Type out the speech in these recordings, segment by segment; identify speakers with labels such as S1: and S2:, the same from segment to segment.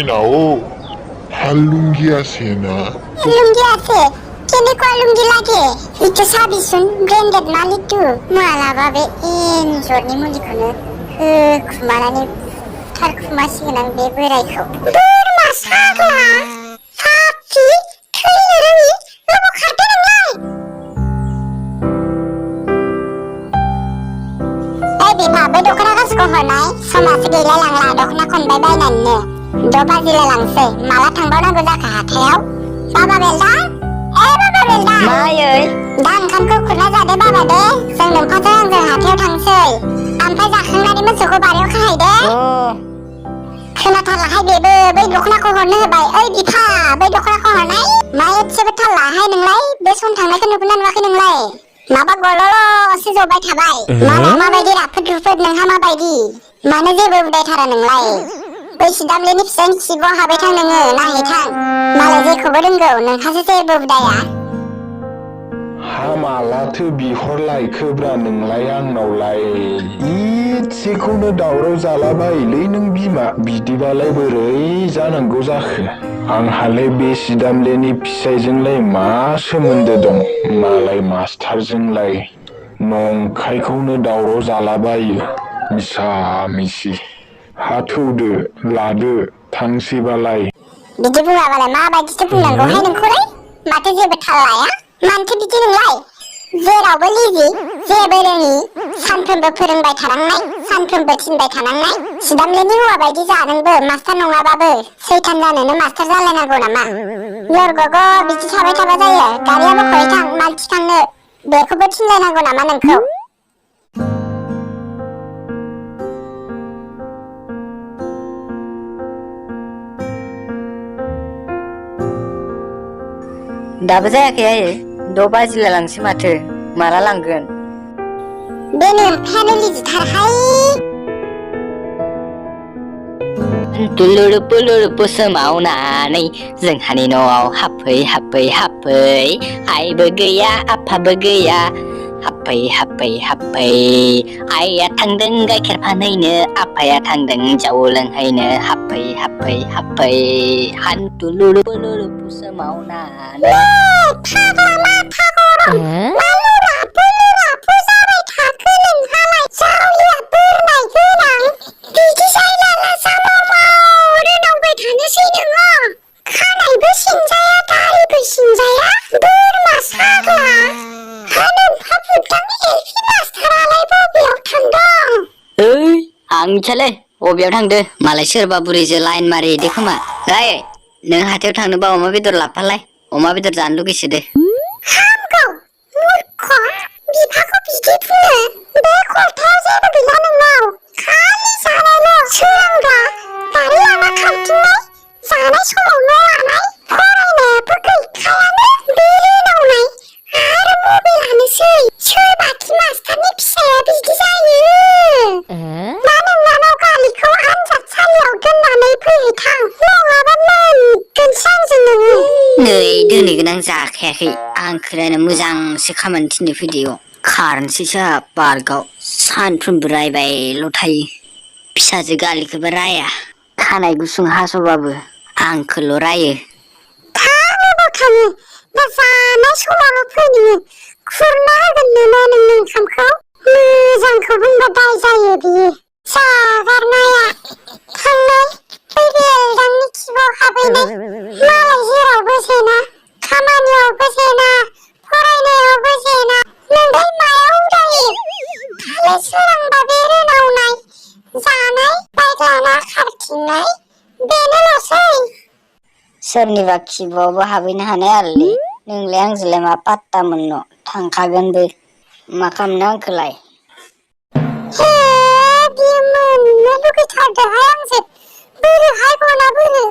S1: nahu. Halungi asena.
S2: Halungi ase. Kene ko halungi lagi. Itu sabisun branded mali tu. Malah babe enjor ni muji kono. Kumarani tar kumasi nang be berai ko. Bermasalah. Tapi keliru. Lama kata nang. Bipa bedokna kas ko honai sama segala langla dokna kon bye nanne doba jile langse mala thangbauna goja ka hathayau baba belda baba belda mai oi dan kan ko khuna jade baba de जों नोंखौजों आंजों हाथायाव थांसै ओमफ्राय जाखांनानै मोसौखौ बारियाव खाहै दे खोनाथारलाहाय बेबो बै दखनाखौ हरनो होबाय ओइ बिफा बै दखनाखौ हरनाय मा एसेबो थाल लाहाय नोंलाय बे सम थांनायखौ नुगोना नुवाखै नोंलाय माबा गल'ल'सो जबाय थाबाय माबायदि राफोद नोंहा माबायदि मानो जेबो उदायथारा नोंलाय बै सिदामलेनि फिसानि खिबुआव हाबाय थां नोङो नायहैथां मालाय जेखौबो रोंगौ नोंहासो जेबो उदाया
S3: हामालाथो बिहरलायखोब्रा नोंलाय आंनावलाय इसेखौनो दावराव जालाबायोलै नों बिमा बिदिबालाय बोरै जानांगौ जाखो आंहालाय बे सिदामलेनि फिसाइजोंलाय मा सोमोन्दो दं मालाय मास्टारजोंलाय नंखायखौनो दावराव जालाबायो मिसा मिसि हाथौदो लादो थांसैबालाय
S2: बिदि बुङाबालाय माबायदिथो बुंनांगौहाय नोंखौलाय माथो जेबो थाल लाया मानोथो बिदि नोंलाय जेरावबो लिजि जेबो रोङि सानफ्रोमबो फोरोंबाय थानांनाय सानफ्रोमबो थिनबाय थानांनाय सिदामलेनि हौवा बायदि जानोबो मास्टार नङाबाबो सैथान जानोनो मास्टार जालायनांगौ नामा लरग'ग' बिदि थाबाय थाबा जायो गारिया बख'यै थां माल थिखांनो बेखौबो थिनलायनांगौ नामा नोंखौ
S4: दाबो जायाखै आयै 6 बाजिलाय लांसै माथो माला लांगोन
S2: बेनो ओमफ्रायानो लिजिथारहाय
S4: तुलुरुपुलुरुपु सोमावनानै जोंहानि न'आव हाबफै आइबो गैया आफाबो गैया हाबफै आइया थांदों गाइखेर फानहैनो आफाया थांदों जौ लोंहैनो हाबफै हान्थुलुरुपुलुरुपु सोमावनानै
S2: फाग्ला मा फागर लालुराफु जाबाय थाखो नोंहालाय जावलिया बोरनाय गोनां बिदि जायलाला जामाव रोनावबाय थानोसै नोङो खानायबो सिनजाया दारिबो सिनजाया बोरमा साग्ला हानोमफा बुदां एलपि मास्टारालाय बबेयाव थांदों
S4: ओइ आं मिथियालै बबेयाव थांदो मालाय सोरबा बुरैजों लाइन मारिहैदो खोमा ओइ नों हाथायाव थांनोबा अमा बेदर लाफालाय अमा बेदर जानो लुगैसोदो
S2: हामगौ मूर्ख बिफाखौ बिदि बुङो बे खलथायाव जेबो गैला नोंनाव खालि जानायल' सोरांब्ला गारि लाना खारथिंनाय जानाय समाव न' लानाय फरायनायाबो गैखायानो बे रोनावनाय आरो मबाइलानोसै सोरबाखि मास्टारनि फिसाया बिदि जायो मा नोंनानाव गालिखौ आनजादसालियाव दोननानै फैहैथां नङाबा मोनगोनसो आंजों नोङो
S4: नै दोनहैगोन आं जाखायाखै आं खोनानो मोजांसो खामानि थिननो फैदो खारनोसैसो पार्कआव सानफ्रोमबो रायबायल' थायो फिसाजो गालिखौबो राया खानाय गुसुं हास'बाबो आंखौल' रायो
S2: थाङो दा जानाय समावल' फै नोङो खुरना होगोन नोमा नोंनो ओंखामखौ मोजांखौ बुंबा दाय जायो बियो जागारनाया थांनाय बै बेलदांनि खिबुआव हाबहैनाय मालाय जेरावबो जेना खामानियावबो जेना फरायनायावबो जेना नोंलाय मायाव उदायो खालि सोरांबा बे रोनावनाय जानाय बाइक लाना खारथिंनाय बेनोल'सै
S4: सोरनिबा खिबुआवबो हाबहैनो हानाय आरोलै नोंलाय आंजोंलाय मा पात्ता मोननो थांखागोनबो मा खालामनो आंखौलाय
S2: बियो मोननो लुगैथारदोंहाय आंजों बोरोहाय गना बोरो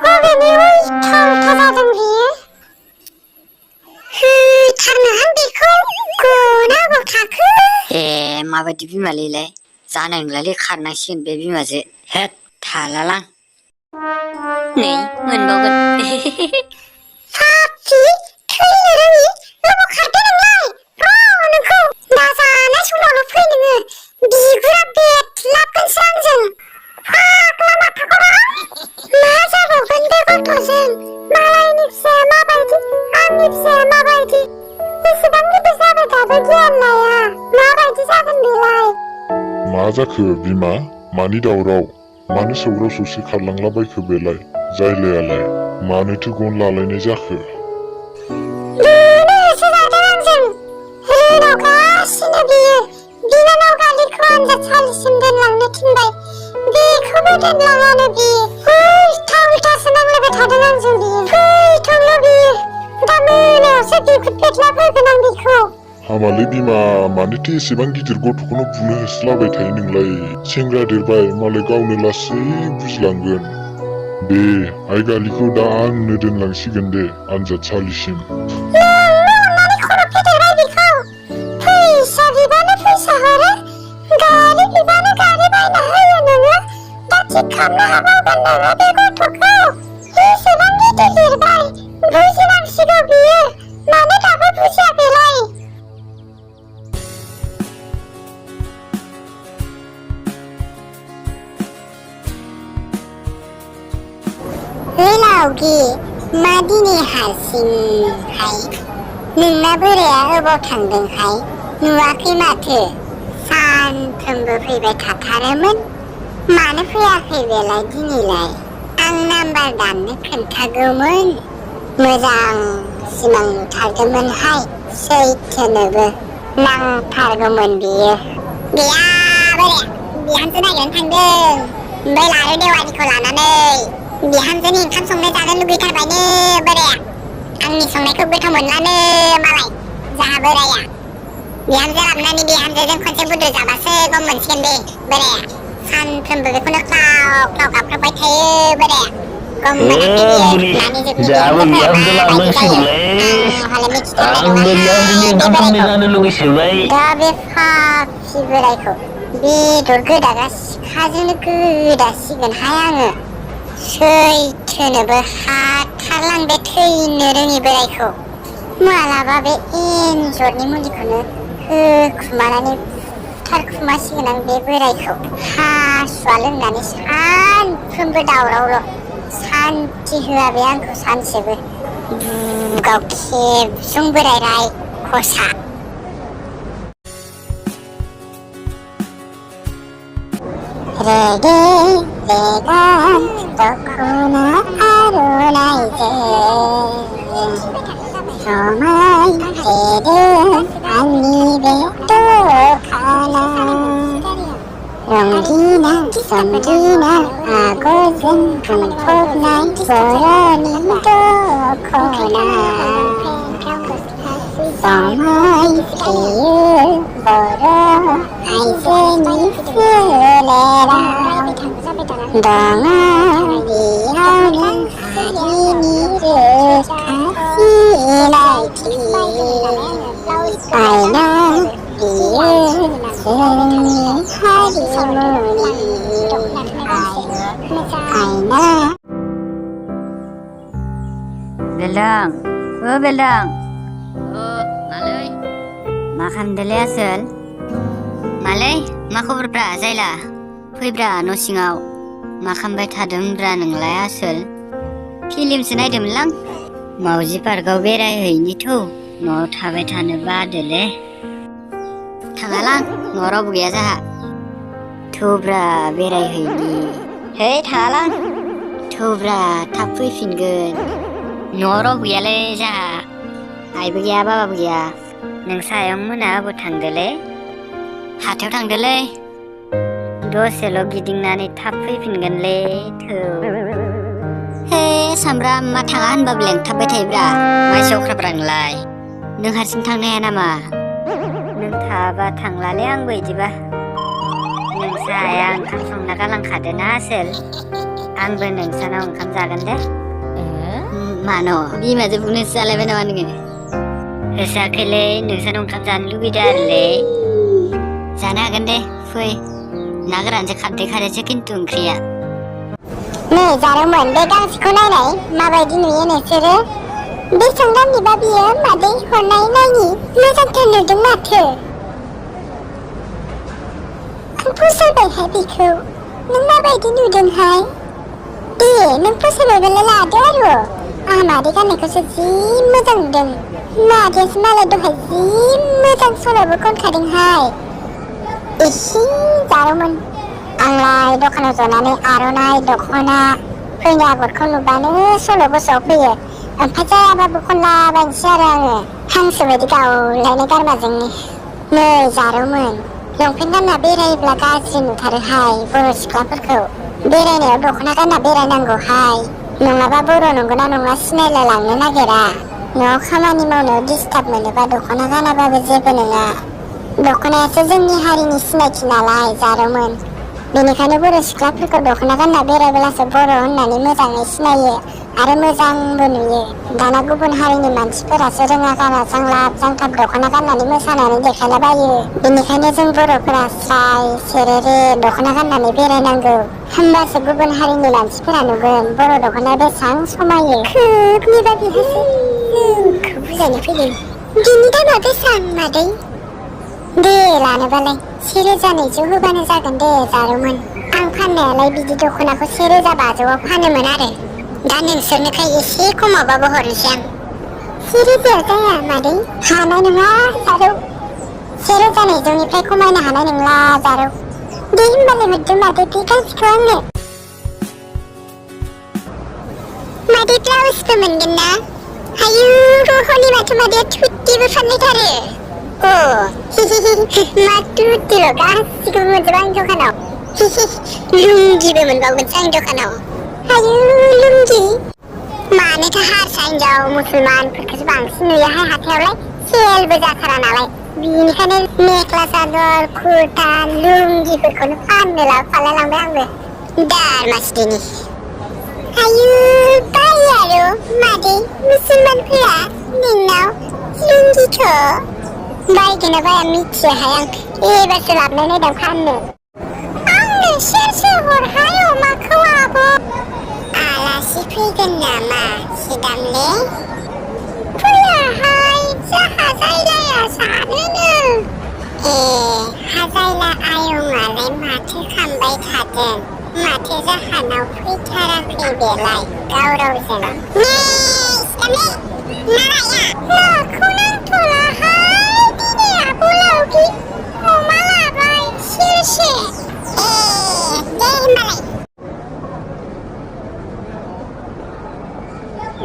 S2: बबेनि उल्था जादों बियो होथारनोहां बेखौ गना होबाव थाखो
S4: माबायदि बिमालैलाय जानाय नंलालै खारनांसिगोन बे बिमाजों हेद थालालां नै मोनबावगोन
S2: फाफि थैनो रोङि अबाव खारदो नोंलाय नोंखौ दा जानाय समावल' फै नोङो बिगुरा बेरलाबगोनसो आंजों फाग्ला माथाखौ मा गथ'जों मालायनि फिसाया माबायदि आंनि फिसाया माबायदि एसेबां गिदिर जाबाय दाबो गियान लाया माबायदि जागोन बेलाय
S1: मा जाखो बिमा मानि दावराव मानो सौग्राव सौसि खारलांलाबायखो बेलाय जायलायालाय मानोथो गन लालायनाय जाखो
S2: बेनो एसे जादों आंजों रोनाव गासिनो बियो बिनानाव गालिखौ आनजादसालिसिम दोनलांनो थिनबाय बेखौबो दोनलाङानो बियो उल्था उल्थासो नांलायबाय थादों आंजों बियो फैथोंल' बियो दा मोनायावसो बिखुद बेदला फैगोन आं बेखौ
S1: हामालै बिमा मानोथो एसेबां गिदिर गथ'खौनो बुनो होसोलाबाय थायो नोंलाय सेंग्रा देरबाय मालाय गावनो लासै बुजिलांगोन दे आइ गालिखौ दा आंनो दोनलांसिगोन दे आनजादसालिसिम
S2: अननानै खर' फेदेरबाय बेखौ फैसा बिबानो फैसा हरो गारि बिबानो गारि बायना होयो नोङो दा थिग खालामनो हाबावगोन नोङो बे गथ'खौ एसेबां गिदिर देरबाय बुजिनांसिगौ बियो मानो दाबो बुजिया बेलाय लावगि मा दिनै हारसिंहाय नोंना बोराया अबाव थांदोंहाय नुवाखै माथो सानफ्रोमबो फैबाय थाथारोमोन मानो फैयाखै बेलाय दिनैलाय आं नाम्बार दाननो खोन्थागौमोन मोजां सिमां नुथारदोंमोनहाय सैथोनोबो नांथारगौमोन बियो गैया बोराया बिहामजो नागिरनो थांदों ओमफ्राय लारु देवानिखौ लानानै बिहामजोनि ओंखाम संनो जानो लुगैथारबायनो बोराया आंनि संनायखौ गोथाव मोनलानो मालाय जाहा बोराया बिहामजो लाबोनानै बिहामजोजों खनसे बुद्रु जाबासो गम मोनसिगोन दे बोराया सानफ्रोमबो बेखौनो ख्लाव ख्लाव गाबख्राबबाय थायो बोराया गम मोनाखै बियो दानि जुगनि बिहामजोफोरा माबायदि जायो आंहालाय मिथिथारनाय नङाहाय बे बोरायखौ दा बे फाफि बोरायखौ बेदर गोदाग्रा सिखाजोंनो गोदासिगोनहाय आङो सैथोनोबो हाथारलां बे थैनो रोङि बोरायखौ मालाबा बे एन्जरनि मुलिखौनो होखुमानानै बुथारखुमासिगोन आं बे बोरायखौ हासुवा लोंनानै सानफ्रोमबो दावरावल' सान्थि होआ बे आंखौ सानसेबो बुगाव खेबजुं बोराय रायखसा रेगे रेगां दख'ना आर'नाइजों समायफ्लेदों आंनि बे दख'ना रंगिना संगिना आगरजों बुंफबनाय बर'नि दख'ना समायफ्लेयो बर' आइजोनि सोलेराव दङ बेयावनो हारिनि रोखा सिनायथि आयना बियो जोंनि हारिमुनि आयना
S4: बेलदां बेलदां मालै मा खालामदोंलै आसोल मालै मा खबरब्रा जायला फैब्रा न' सिङाव मा खालामबाय थादोंब्रा नोंलाय आसोल फिलिमसो नायदोंमोनलां मावजि पार्कआव बेरायहैनिथ' न'आव थाबाय थानो बादोलै थाङालां न'आव रावबो गैया जाहा थौब्रा बेरायहैनि है थाङालां थौब्रा थाब फैफिनगोन न'आव रावबो गैयालै जाहा आइबो गैया बाबाबो गैया नोंसा आयं मोना अबाव थांदोलै हाथायाव थांदोलै दसेल' गिदिंनानै थाब फैफिनगोनलै थौ हे सामब्राम मा थाङा होनबाबो लेंथाबबाय थायोब्रा माइसि अख्राब्रा नोंलाय नों हारसिं थांनो हाया नामा नों थाबा थांलालै आंबो इदिबा नोंसा आइया ओंखाम संना गालांखादो ना आसोल आंबो नोंसानाव ओंखाम जागोन दे मानो बिमाजों बुंनोसो जालायबाय नामा नोङो होसाखैलै नोंसानाव ओंखाम जानो लुगैदो आरोलै जानो हागोन दे फै ना गोरानजों खारदै खारैसो खिन्थु ओंख्रिया
S2: नै जारौमोन बे गांसेखौ नायनाय माबायदि नुयो नोंसोरो बेसेबां दामनिबा बियो मादै हरनाय नायनि मोजांथार नुदों माथो आं फसायबायहाय बेखौ नों माबायदि नुदोंहाय दे नों फसायबायबालाय लादो आरो आंहा मादै गाननायखौसो जि मोजां नुदों मादैयासो मालाय दहाय जि मोजां सल'बो खनखादोंहाय एसे जारौमोन आंलाय दखानाव जनानै आर'नाइ दख'ना फैनो आगरखौ नुबानो सल' गोसोआव फैयो ओमफ्राय जायाबाबो खनलाबायनोसै आरो आङो हांसो बायदि गावलायनाय गारमाजोंनो नै जारौमोन लंपेन्ट गानना बेरायोब्ला गाज्रि नुथारोहाय बर' सिख्लाफोरखौ बेरायनायाव दख'ना गानना बेरायनांगौहाय नङाबा बर' नंगौना नङा सिनायलाय लांनो नागिरा न'आव खामानि मावनायाव डिस्टार्ब मोनोबा दख'ना गानाबाबो जेबो नङा दख'नायासो जोंनि हारिनि सिनायथि नालाय जारौमोन बेनिखायनो बर' सिख्लाफोरखौ दख'ना गानना बेरायब्लासो बर' होननानै मोजाङै सिनायो आरो मोजांबो नुयो दाना गुबुन हारिनि मानसिफोरासो रोङा गारा जांलाब जांथाब दख'ना गाननानै मोसानानै देखायलाबायो बेनिखायनो जों बर'फोरा स्राय सेरेरे दख'ना गाननानै बेरायनांगौ होमबासो गुबुन हारिनि मानसिफोरा नुगोन बर' दख'नाया बेसेबां समायो खोबनिबा बिहासो जोंखौ बुजायनो फैदों बिनि दामा बेसेबां मादै दे लानोबालाय 1,200 होबानो जागोन दे जारौमोन आं फाननायालाय बिदि दख'नाखौ 1,500 फानोमोन आरो दा नोंसोरनोखाय एसे खमावबाबो हरनोसै आं 1,000 जाया मादै हानाय नङा जारौ 1,200निफ्राय खमायनो हानाय नंला जारौ दे होमबालाय हरदो मादै बे गांसेखौ आंनो मादै ब्लाउसबो मोनगोन ना आयु रहनि माथो मादैया थुत्तिबो फानलायथारो मा थुत्तिल' गासिखौबो मोनजोबो आंनि दखानाव लुंगिबो मोनबावगोनसो आंनि दखानाव आयु लुंगि मानोथो हारसा हिनजाव मुसलमानफोरखौसो बांसिन नुयोहाय हाथायावलाय सेलबो जाथारा नालाय बिनिखायनो मेख्ला सादर कुर्ता लुंगिफोरखौनो फाननो लांबाय आंबो दारमासुदिनि आयु बायो आरो मादै मुसलमानफोरा नोंनाव लुंगिखौ बायगोना बाया मिथियाहाय आं एबारसो लाबोनाय नायदों फाननो आंनो सेरसे हरहाय अमाखौ आब' आलासि फैगोन नामा सिदामले फैयाहाय जाहा जायलाया जानोनो हाजायला आयंआलाय माथो खालामबाय थादों माथो जाहानाव फैथाराखै बेलाय गावरावजों सिदामले नाया नाखौ नांथ'लाहाय दिनै आब' लावगि अमा लाबाय सेरसे दे होमबालाय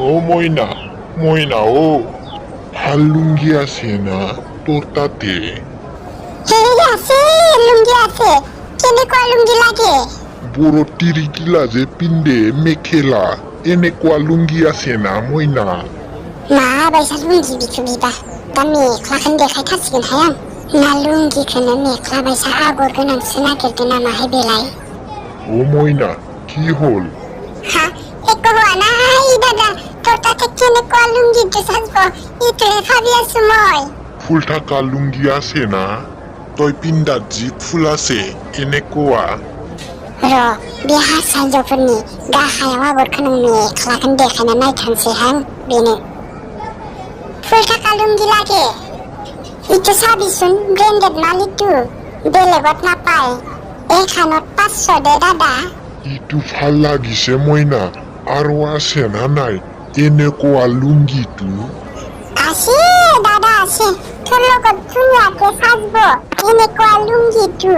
S1: ও ময়না ও ভাল লুঙ্গি আছে না তোর তাতে
S2: আছে লুঙ্গি আছে কেনেকুৱা লুঙ্গি লাগে
S1: বড় তিরিকিলা যে পিন্দে মেখেলা এনেকুৱা লুঙ্গি আছে না ময়না
S2: माबायसा लुंगि बिखौ बिबा दा मेख्लाखौनो देखायथारसिगोनहाय आं ना लुंगिखौनो मेख्ला बायसा आगर गोनांसो नागिरदों नामाहाय बेलाय
S1: ও ময়না কি হল
S2: হা একো হোৱা নাই দাদা তোৰ তাতে কেনেকুৱা লুংগিটো চাব এইটোহে ভাবি আছো মই
S1: ফুল থাকা লুঙ্গি আছে না তই পিন্দাত যি ফুল আছে এনেকুৱা
S2: र' बे हारसा हिन्जावफोरनि गाहायाव आगर गोनां मेख्लाखौनो देखायना नायथारसैहां बेनो फुल थाखा लुंगि লাগে ইটো চাবিচোন ব্ৰেণ্ডেড মাল ইটো বেলেগত নাপায় এইখানত 500 দে দাদা
S1: ইটো ভাল লাগিছে ময়না আৰু আছে না নাই এনেকুৱা লুঙ্গিটো
S2: আছে দাদা আছে তোৰ লগত ধুনীয়াকে সাজব এনেকুৱা লুंगिটো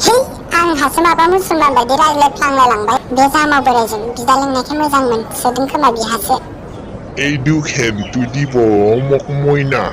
S2: হেই आंहासो माबा मुसलमान बायदि रायज्लायफ्लांलायलांबाय बे जामाव बोरायजों बिदा लोंनायखौ मोजां मोनसोदों खोमा बिहासो
S1: এই দুখেনটো দিব মোক ময়না